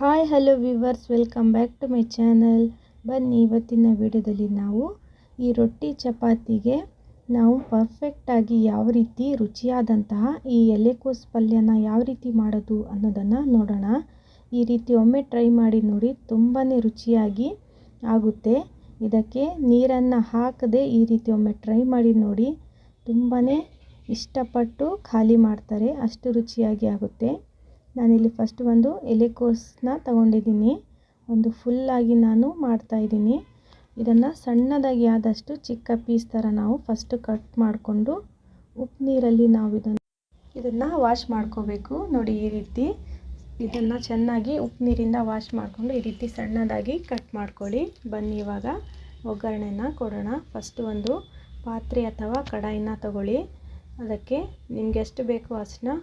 Hi hello viewers, welcome back to my channel. ಬನ್ನಿ, ಇವತ್ತಿನ ವಿಡಿಯೋದಲ್ಲಿ ನಾವು ಈ ರೊಟ್ಟಿ ಚಪಾತಿಗೆ ನಾವು ಪರ್ಫೆಕ್ಟಾಗಿ ಯಾವ ರೀತಿ ರುಚಿಯಾದಂತಹ ಈ ಎಲೆಕೋಸು ಪಲ್ಯನ ಯಾವ ರೀತಿ ಮಾಡೋದು ಅನ್ನೋದನ್ನು ನೋಡೋಣ. ಈ ರೀತಿ ಒಮ್ಮೆ ಟ್ರೈ ಮಾಡಿ ನೋಡಿ, ತುಂಬಾ ರುಚಿಯಾಗಿ ಆಗುತ್ತೆ. ಇದಕ್ಕೆ ನೀರನ್ನು ಹಾಕದೆ ಈ ರೀತಿ ಒಮ್ಮೆ ಟ್ರೈ ಮಾಡಿ ನೋಡಿ, ತುಂಬಾ ಇಷ್ಟಪಟ್ಟು ಖಾಲಿ ಮಾಡ್ತಾರೆ, ಅಷ್ಟು ರುಚಿಯಾಗಿ ಆಗುತ್ತೆ. ನಾನಿಲ್ಲಿ ಫಸ್ಟ್ ಒಂದು ಎಲೆಕೋಸನ್ನ ತಗೊಂಡಿದ್ದೀನಿ, ಒಂದು ಫುಲ್ಲಾಗಿ ನಾನು ಮಾಡ್ತಾಯಿದ್ದೀನಿ. ಇದನ್ನು ಸಣ್ಣದಾಗಿ ಆದಷ್ಟು ಚಿಕ್ಕ ಪೀಸ್ ಥರ ನಾವು ಫಸ್ಟು ಕಟ್ ಮಾಡಿಕೊಂಡು ಉಪ್ಪು ನೀರಲ್ಲಿ ನಾವು ಇದನ್ನು ವಾಶ್ ಮಾಡ್ಕೋಬೇಕು. ನೋಡಿ, ಈ ರೀತಿ ಇದನ್ನು ಚೆನ್ನಾಗಿ ಉಪ್ಪು ನೀರಿಂದ ವಾಶ್ ಮಾಡಿಕೊಂಡು ಈ ರೀತಿ ಸಣ್ಣದಾಗಿ ಕಟ್ ಮಾಡ್ಕೊಳ್ಳಿ. ಬನ್ನಿ, ಇವಾಗ ಒಗ್ಗರಣೆನ ಕೊಡೋಣ. ಫಸ್ಟು ಒಂದು ಪಾತ್ರೆ ಅಥವಾ ಕಡಾಯಿನ ತಗೊಳ್ಳಿ. ಅದಕ್ಕೆ ನಿಮ್ಗೆ ಎಷ್ಟು ಬೇಕೋ ಅಷ್ಟನ್ನ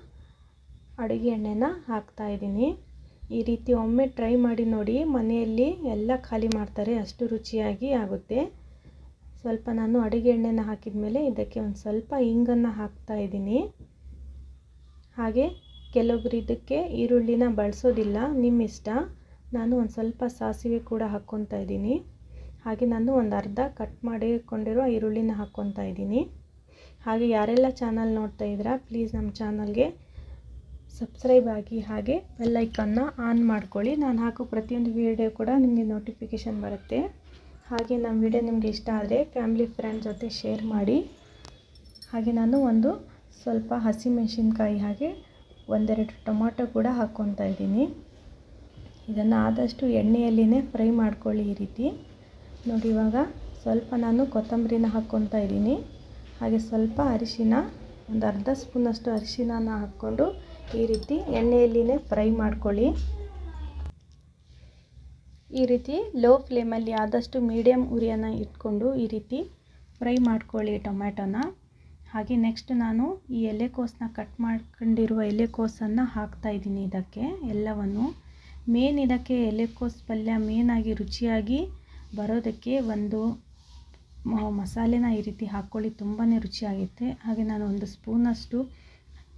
ಅಡುಗೆ ಎಣ್ಣೆನ ಹಾಕ್ತಾಯಿದ್ದೀನಿ. ಈ ರೀತಿ ಒಮ್ಮೆ ಟ್ರೈ ಮಾಡಿ ನೋಡಿ, ಮನೆಯಲ್ಲಿ ಎಲ್ಲ ಖಾಲಿ ಮಾಡ್ತಾರೆ, ಅಷ್ಟು ರುಚಿಯಾಗಿ ಆಗುತ್ತೆ. ಸ್ವಲ್ಪ ನಾನು ಅಡುಗೆ ಎಣ್ಣೆನ ಹಾಕಿದ ಮೇಲೆ ಇದಕ್ಕೆ ಒಂದು ಸ್ವಲ್ಪ ಇಂಗನ್ನು ಹಾಕ್ತಾಯಿದ್ದೀನಿ. ಹಾಗೆ ಕೆಲವೊಬ್ಬರು ಇದಕ್ಕೆ ಈರುಳ್ಳಿನ ಬಳಸೋದಿಲ್ಲ, ನಿಮ್ಮ ಇಷ್ಟ. ನಾನು ಒಂದು ಸ್ವಲ್ಪ ಸಾಸಿವೆ ಕೂಡ ಹಾಕ್ಕೊತಾ ಇದ್ದೀನಿ. ಹಾಗೆ ನಾನು ಒಂದು ಅರ್ಧ ಕಟ್ ಮಾಡಿಕೊಂಡಿರೋ ಈರುಳ್ಳಿನ ಹಾಕ್ಕೊತಾ ಇದ್ದೀನಿ. ಹಾಗೆ ಯಾರೆಲ್ಲ ಚಾನಲ್ ನೋಡ್ತಾ ಇದ್ದೀರಾ, ಪ್ಲೀಸ್ ನಮ್ಮ ಚಾನಲ್ಗೆ ಸಬ್ಸ್ಕ್ರೈಬ್ ಆಗಿ, ಹಾಗೆ ಬೆಲ್ ಐಕಾನ್ನ ಆನ್ ಮಾಡ್ಕೊಳ್ಳಿ. ನಾನು ಹಾಕೋ ಪ್ರತಿಯೊಂದು ವಿಡಿಯೋ ಕೂಡ ನಿಮಗೆ ನೋಟಿಫಿಕೇಷನ್ ಬರುತ್ತೆ. ಹಾಗೆ ನಮ್ಮ ವಿಡಿಯೋ ನಿಮಗೆ ಇಷ್ಟ ಆದರೆ ಫ್ಯಾಮಿಲಿ ಫ್ರೆಂಡ್ಸ್ ಜೊತೆ ಶೇರ್ ಮಾಡಿ. ಹಾಗೆ ನಾನು ಒಂದು ಸ್ವಲ್ಪ ಹಸಿಮೆಣಸಿನ್ಕಾಯಿ, ಹಾಗೆ ಒಂದೆರಡು ಟೊಮಾಟೊ ಕೂಡ ಹಾಕ್ಕೊತಾ ಇದ್ದೀನಿ. ಇದನ್ನು ಆದಷ್ಟು ಎಣ್ಣೆಯಲ್ಲಿನೇ ಫ್ರೈ ಮಾಡ್ಕೊಳ್ಳಿ ಈ ರೀತಿ. ನೋಡಿ, ಇವಾಗ ಸ್ವಲ್ಪ ನಾನು ಕೊತ್ತಂಬರಿನ ಹಾಕ್ಕೊತಾ ಇದ್ದೀನಿ. ಹಾಗೆ ಸ್ವಲ್ಪ ಅರಿಶಿನ, ಒಂದು ಅರ್ಧ ಸ್ಪೂನಷ್ಟು ಅರಿಶಿನ ಹಾಕ್ಕೊಂಡು ಈ ರೀತಿ ಎಣ್ಣೆಯಲ್ಲಿನೇ ಫ್ರೈ ಮಾಡ್ಕೊಳ್ಳಿ. ಈ ರೀತಿ ಲೋ ಫ್ಲೇಮಲ್ಲಿ ಆದಷ್ಟು ಮೀಡಿಯಮ್ ಉರಿಯನ್ನು ಇಟ್ಕೊಂಡು ಈ ರೀತಿ ಫ್ರೈ ಮಾಡ್ಕೊಳ್ಳಿ ಟೊಮ್ಯಾಟೊನ. ಹಾಗೆ ನೆಕ್ಸ್ಟ್ ನಾನು ಈ ಎಲೆಕೋಸನ್ನ ಕಟ್ ಮಾಡ್ಕೊಂಡಿರುವ ಎಲೆಕೋಸನ್ನು ಹಾಕ್ತಾಯಿದ್ದೀನಿ ಇದಕ್ಕೆ ಎಲ್ಲವನ್ನು. ಮೇನ್ ಇದಕ್ಕೆ ಎಲೆಕೋಸು ಪಲ್ಯ ಮೇನಾಗಿ ರುಚಿಯಾಗಿ ಬರೋದಕ್ಕೆ ಒಂದು ಮಸಾಲೆನ ಈ ರೀತಿ ಹಾಕ್ಕೊಳ್ಳಿ, ತುಂಬಾ ರುಚಿಯಾಗುತ್ತೆ. ಹಾಗೆ ನಾನು ಒಂದು ಸ್ಪೂನಷ್ಟು,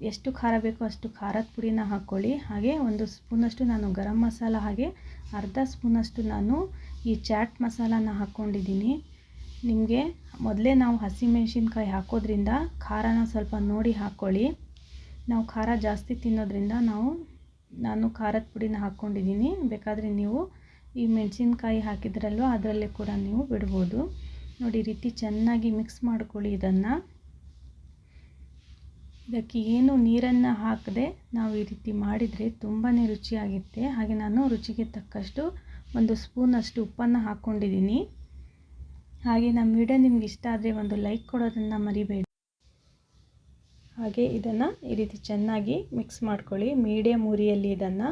ಎಷ್ಟು ಖಾರ ಬೇಕೋ ಅಷ್ಟು ಖಾರದ ಪುಡಿನ ಹಾಕ್ಕೊಳ್ಳಿ. ಹಾಗೆ ಒಂದು ಸ್ಪೂನಷ್ಟು ನಾನು ಗರಂ ಮಸಾಲ, ಹಾಗೆ ಅರ್ಧ ಸ್ಪೂನಷ್ಟು ನಾನು ಈ ಚಾಟ್ ಮಸಾಲಾನ ಹಾಕ್ಕೊಂಡಿದ್ದೀನಿ. ನಿಮಗೆ ಮೊದಲೇ ನಾವು ಹಸಿಮೆಣಸಿನ್ಕಾಯಿ ಹಾಕೋದ್ರಿಂದ ಖಾರನ ಸ್ವಲ್ಪ ನೋಡಿ ಹಾಕ್ಕೊಳ್ಳಿ. ನಾವು ಖಾರ ಜಾಸ್ತಿ ತಿನ್ನೋದ್ರಿಂದ ನಾನು ಖಾರದ ಪುಡಿನ ಹಾಕ್ಕೊಂಡಿದ್ದೀನಿ. ಬೇಕಾದರೆ ನೀವು ಈ ಮೆಣಸಿನ್ಕಾಯಿ ಹಾಕಿದ್ರಲ್ವ, ಅದರಲ್ಲೇ ಕೂಡ ನೀವು ಬಿಡ್ಬೋದು. ನೋಡಿ, ಈ ರೀತಿ ಚೆನ್ನಾಗಿ ಮಿಕ್ಸ್ ಮಾಡ್ಕೊಳ್ಳಿ ಇದನ್ನು. ಇದಕ್ಕೆ ಏನು ನೀರನ್ನು ಹಾಕದೆ ನಾವು ಈ ರೀತಿ ಮಾಡಿದರೆ ತುಂಬಾ ರುಚಿಯಾಗುತ್ತೆ. ಹಾಗೆ ನಾನು ರುಚಿಗೆ ತಕ್ಕಷ್ಟು ಒಂದು ಸ್ಪೂನಷ್ಟು ಉಪ್ಪನ್ನು ಹಾಕ್ಕೊಂಡಿದ್ದೀನಿ. ಹಾಗೆ ನಮ್ಮ ವಿಡಿಯೋ ನಿಮ್ಗೆ ಇಷ್ಟ ಆದರೆ ಒಂದು ಲೈಕ್ ಕೊಡೋದನ್ನು ಮರಿಬೇಡಿ. ಹಾಗೆ ಇದನ್ನು ಈ ರೀತಿ ಚೆನ್ನಾಗಿ ಮಿಕ್ಸ್ ಮಾಡ್ಕೊಳ್ಳಿ. ಮೀಡಿಯಮ್ ಉರಿಯಲ್ಲಿ ಇದನ್ನು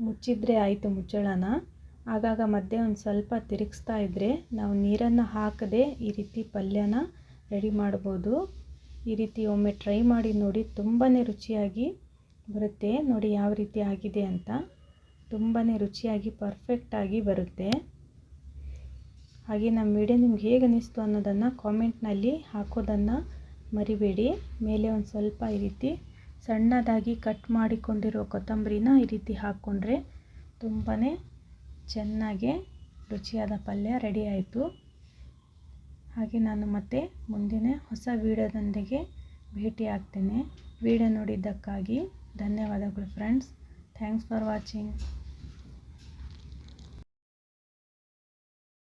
ಮುಚ್ಚಿದ್ರೆ ಆಯಿತು, ಮುಚ್ಚಳನ. ಆಗಾಗ ಮಧ್ಯೆ ಒಂದು ಸ್ವಲ್ಪ ತಿರುಗಿಸ್ತಾ ಇದ್ದರೆ ನಾವು ನೀರನ್ನು ಹಾಕದೆ ಈ ರೀತಿ ಪಲ್ಯನ ರೆಡಿ ಮಾಡ್ಬೋದು. ಈ ರೀತಿ ಒಮ್ಮೆ ಟ್ರೈ ಮಾಡಿ ನೋಡಿ, ತುಂಬಾ ರುಚಿಯಾಗಿ ಬರುತ್ತೆ. ನೋಡಿ ಯಾವ ರೀತಿ ಆಗಿದೆ ಅಂತ, ತುಂಬಾ ರುಚಿಯಾಗಿ ಪರ್ಫೆಕ್ಟಾಗಿ ಬರುತ್ತೆ. ಹಾಗೆ ನಮ್ಮ ವಿಡಿಯೋ ನಿಮ್ಗೆ ಹೇಗೆ ಅನ್ನಿಸ್ತು ಅನ್ನೋದನ್ನು ಕಾಮೆಂಟ್ನಲ್ಲಿ ಹಾಕೋದನ್ನು ಮರಿಬೇಡಿ. ಮೇಲೆ ಒಂದು ಸ್ವಲ್ಪ ಈ ರೀತಿ ಸಣ್ಣದಾಗಿ ಕಟ್ ಮಾಡಿಕೊಂಡಿರೋ ಕೊತ್ತಂಬರಿನ ಈ ರೀತಿ ಹಾಕ್ಕೊಂಡ್ರೆ ತುಂಬಾ ಚೆನ್ನಾಗಿ ರುಚಿಯಾದ ಪಲ್ಯ ರೆಡಿ ಆಯಿತು. ಹಾಗೆ ನಾನು ಮತ್ತೆ ಮುಂದಿನ ಹೊಸ ವಿಡಿಯೋದೊಂದಿಗೆ ಭೇಟಿ ಆಗ್ತೇನೆ. ವಿಡಿಯೋ ನೋಡಿದ್ದಕ್ಕಾಗಿ ಧನ್ಯವಾದಗಳು ಫ್ರೆಂಡ್ಸ್. Thanks for watching.